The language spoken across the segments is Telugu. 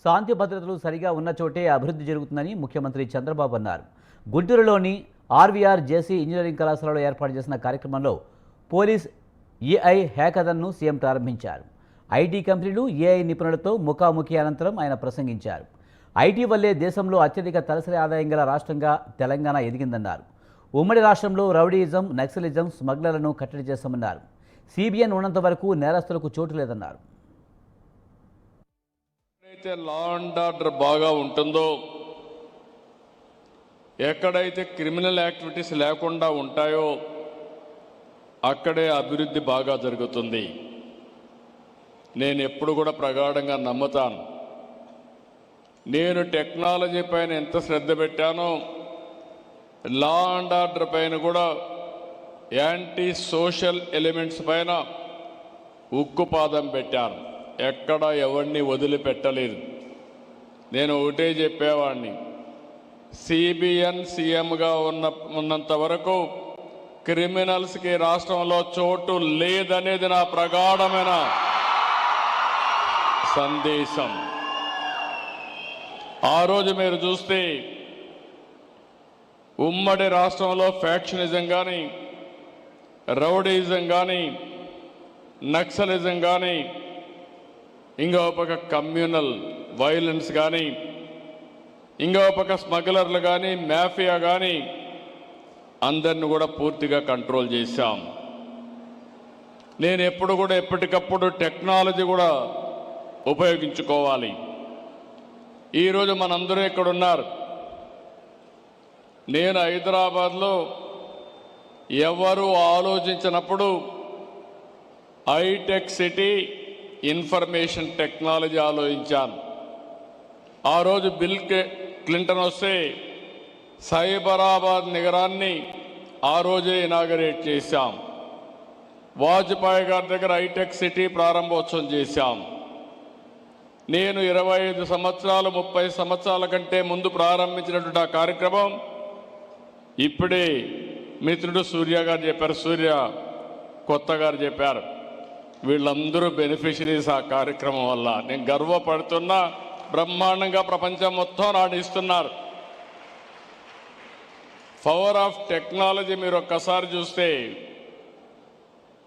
శాంతి భద్రతలు సరిగా ఉన్న చోటే అభివృద్ధి జరుగుతుందని ముఖ్యమంత్రి చంద్రబాబు అన్నారు. గుంటూరులోని ఆర్వీఆర్ జేసీ ఇంజనీరింగ్ కళాశాలలో ఏర్పాటు చేసిన కార్యక్రమంలో పోలీస్ ఏఐ హ్యాకథాన్ను సీఎం ప్రారంభించారు. ఐటీ కంపెనీలు ఏఐ నిపుణులతో ముఖాముఖి అనంతరం ఆయన ప్రసంగించారు. ఐటీ వల్లే దేశంలో అత్యధిక తలసరి ఆదాయం గల రాష్ట్రంగా తెలంగాణ ఎదిగిందన్నారు. ఉమ్మడి రాష్ట్రంలో రౌడీయిజం, నక్సలిజం, స్మగ్లర్లను కట్టడి చేస్తామన్నారు. సిబిఎన్ ఉన్నంత వరకు నేరస్తులకు చోటు లేదన్నారు. ఎక్కడైతే లా అండ్ ఆర్డర్ బాగా ఉంటుందో, ఎక్కడైతే క్రిమినల్ యాక్టివిటీస్ లేకుండా ఉంటాయో అక్కడే అభివృద్ధి బాగా జరుగుతుంది. నేను ఎప్పుడు కూడా ప్రగాఢంగా నమ్ముతాను. నేను టెక్నాలజీ పైన ఎంత శ్రద్ధ పెట్టానో లా అండ్ ఆర్డర్ పైన కూడా, యాంటీ సోషల్ ఎలిమెంట్స్ పైన ఉక్కుపాదం పెట్టాను. ఎక్కడ ఎవరిని వదిలిపెట్టలేదు. నేను ఒకటే చెప్పేవాడిని, సిబిఎన్ సీఎంగా ఉన్నంత వరకు క్రిమినల్స్కి రాష్ట్రంలో చోటు లేదనేది నా ప్రగాఢమైన సందేశం. ఆ రోజు మీరు చూస్తే ఉమ్మడి రాష్ట్రంలో ఫ్యాక్షనిజం కానీ, రౌడీయిజం కానీ, నక్సలిజం కానీ, ఇంకో పక్క కమ్యూనల్ వైలెన్స్ కానీ, ఇంకో పక్క స్మగ్లర్లు కానీ, మాఫియా కానీ, అందరిని కూడా పూర్తిగా కంట్రోల్ చేశాం. నేను ఎప్పుడు కూడా ఎప్పటికప్పుడు టెక్నాలజీ కూడా ఉపయోగించుకోవాలి. ఈరోజు మనందరూ ఇక్కడ ఉన్నారు. నేను హైదరాబాద్లో ఎవరు ఆలోచించినప్పుడు హైటెక్ సిటీ, ఇన్ఫర్మేషన్ టెక్నాలజీ ఆలోచించాను. ఆ రోజు బిల్ క్లింటన్ వస్తే సైబరాబాద్ నగరాన్ని ఆ రోజే ఇనాగరేట్ చేశాం. వాజ్పేయి గారి దగ్గర హైటెక్ సిటీ ప్రారంభోత్సవం చేశాం. నేను 25 సంవత్సరాలు 30 సంవత్సరాల కంటే ముందు ప్రారంభించినటువంటి ఆ కార్యక్రమం ఇప్పుడే మిత్రుడు సూర్య గారు చెప్పారు, సూర్య కొత్త గారు చెప్పారు. వీళ్ళందరూ బెనిఫిషరీస్ ఆ కార్యక్రమం వల్ల. నేను గర్వపడుతున్నా. బ్రహ్మాండంగా ప్రపంచం మొత్తం నాటిస్తున్నారు. పవర్ ఆఫ్ టెక్నాలజీ మీరు ఒక్కసారి చూస్తే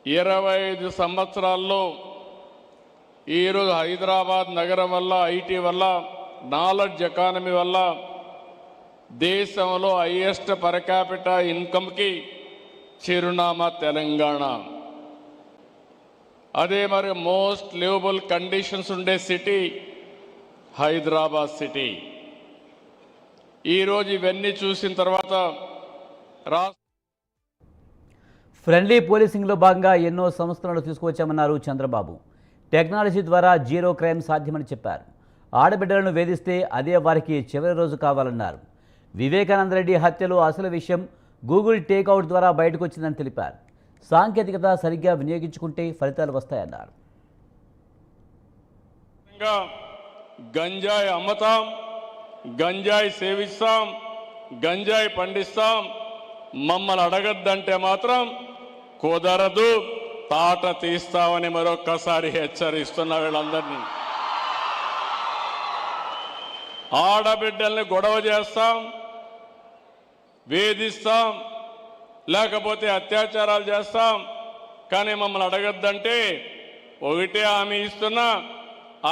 25 సంవత్సరాల్లో ఈరోజు హైదరాబాద్ నగరం వల్ల, ఐటీ వల్ల, నాలెడ్జ్ ఎకానమీ వల్ల దేశంలో హైయెస్ట్ పర్ క్యాపిటా ఇన్కమ్కి చిరునామా తెలంగాణ. అదే మరి మోస్ట్ లివబుల్ కండిషన్స్ ఉండే సిటీ హైదరాబాద్ సిటీ. ఈరోజు ఇవన్నీ చూసిన తర్వాత ఫ్రెండ్లీ పోలీసింగ్లో భాగంగా ఎన్నో సంస్థలను తీసుకువచ్చామన్నారు చంద్రబాబు. టెక్నాలజీ ద్వారా జీరో క్రైమ్ సాధ్యమని చెప్పారు. ఆడబిడ్డలను వేధిస్తే అదే వారికి చివరి రోజు కావాలన్నారు. వివేకానంద రెడ్డి హత్యలో అసలు విషయం గూగుల్ టేక్అవుట్ ద్వారా బయటకు వచ్చిందని తెలిపారు. సాంకేతికత సరిగ్గా వినియోగించుకుంటే ఫలితాలు వస్తాయన్నారు. గంజాయి అమ్మతాం, గంజాయి సేవిస్తాం, గంజాయి పండిస్తాం, మమ్మల్ని అడగద్దంటే మాత్రం కుదరదు, తాట తీస్తామని మరొక్కసారి హెచ్చరిస్తున్న వీళ్ళందరినీ. ఆడబిడ్డల్ని గొడవ చేస్తాం, వేధిస్తాం, లేకపోతే అత్యాచారాలు చేస్తాం, కానీ మమ్మల్ని అడగద్దంటే ఒకటే హామీ ఇస్తున్నా,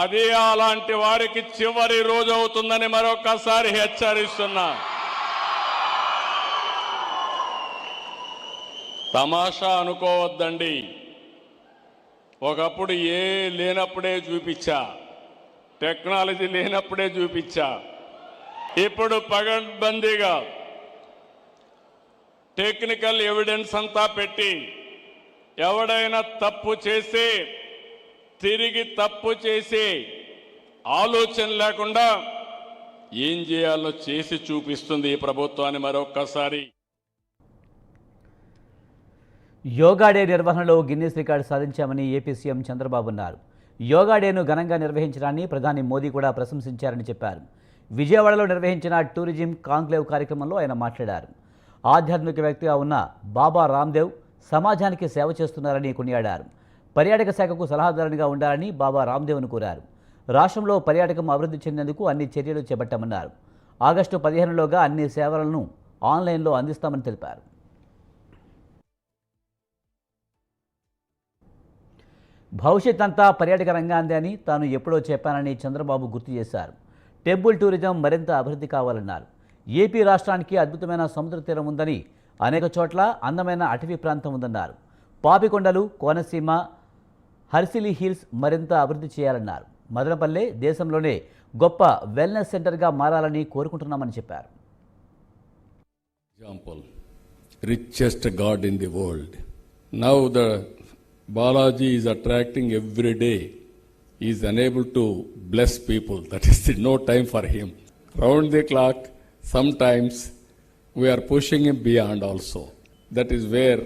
అదే అలాంటి వారికి చివరి రోజు అవుతుందని మరొక్కసారి హెచ్చరిస్తున్నా. తమాషా అనుకోవద్దండి. ఒకప్పుడు లేనప్పుడే చూపించా, టెక్నాలజీ లేనప్పుడే చూపించా. ఇప్పుడు పగడ్బందీగా టెక్నికల్ ఎవిడెన్స్ అంతా పెట్టి ఎవడైనా తప్పు చేసి తిరిగి తప్పు చేసి ఆలోచన లేకుండా ఏం చేయాలో చేసి చూపిస్తుంది ఈ ప్రభుత్వాన్ని మరొక్కసారి. యోగా డే నిర్వహణలో గిన్నెస్ రికార్డు సాధించామని ఏపీ సీఎం చంద్రబాబు అన్నారు. యోగా డేను ఘనంగా నిర్వహించడాన్ని ప్రధాని మోదీ కూడా ప్రశంసించారని చెప్పారు. విజయవాడలో నిర్వహించిన టూరిజం కాంక్లేవ్ కార్యక్రమంలో ఆయన మాట్లాడారు. ఆధ్యాత్మిక వ్యక్తిగా ఉన్న బాబా రామ్దేవ్ సమాజానికి సేవ చేస్తున్నారని కొనియాడారు. పర్యాటక శాఖకు సలహాదారునిగా ఉండాలని బాబా రామ్దేవ్ను కోరారు. రాష్ట్రంలో పర్యాటకం అభివృద్ధి చెందేందుకు అన్ని చర్యలు చేపట్టామన్నారు. ఆగస్టు 15లోగా అన్ని సేవలను ఆన్లైన్లో అందిస్తామని తెలిపారు. భవిష్యత్ అంతా పర్యాటక రంగాందే అని తాను ఎప్పుడో చెప్పానని చంద్రబాబు గుర్తు చేశారు. టెంపుల్ టూరిజం మరింత అభివృద్ధి కావాలన్నారు. ఏపీ రాష్ట్రానికి అద్భుతమైన సముద్ర తీరం ఉందని, అనేక చోట్ల అందమైన అటవీ ప్రాంతం ఉందన్నారు. పాపికొండలు, కోనసీమ, హర్సిలీ హిల్స్ మరింత అభివృద్ధి చేయాలన్నారు. మదనపల్లె దేశంలోనే గొప్ప వెల్నెస్ సెంటర్గా మారాలని కోరుకుంటున్నామని చెప్పారు. Example, richest god in the world. Now the Balaji is attracting every day. He is unable to bless people. That is no time for him. Round the clock, sometimes we are pushing him beyond also. That is where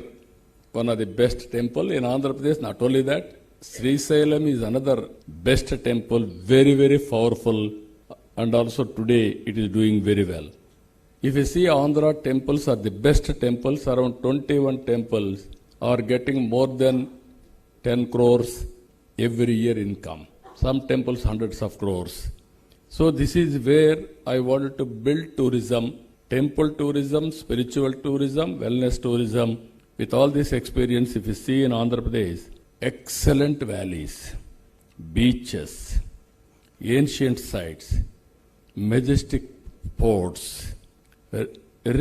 one of the best temple in Andhra Pradesh. Not only that, Sri Sailam is another best temple, very, very powerful, and also today it is doing very well. If you see Andhra temples are the best temples, around 21 temples are getting more than 10 crores every year income. Some temples hundreds of crores. So this is where I wanted to build tourism, temple tourism, spiritual tourism, wellness tourism. With all this experience, if you see in Andhra Pradesh, excellent valleys, beaches, ancient sites, majestic ports, a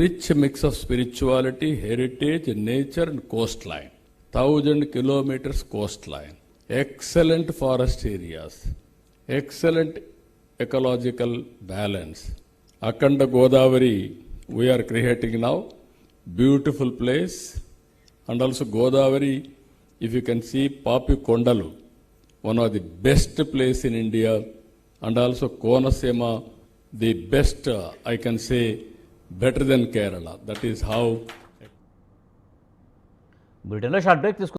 rich mix of spirituality, heritage, nature and coastline. 1,000 kilometers coastline, excellent forest areas, excellent ecological balance. Akhanda Godavari we are creating now, beautiful place. And also Godavari, if you can see Papikondalu, one of the best place in India, and also Konasema, the best, I can say, better than Kerala. That is how. బ్రిటన్లో షార్ట్ బ్రేక్ తీసుకు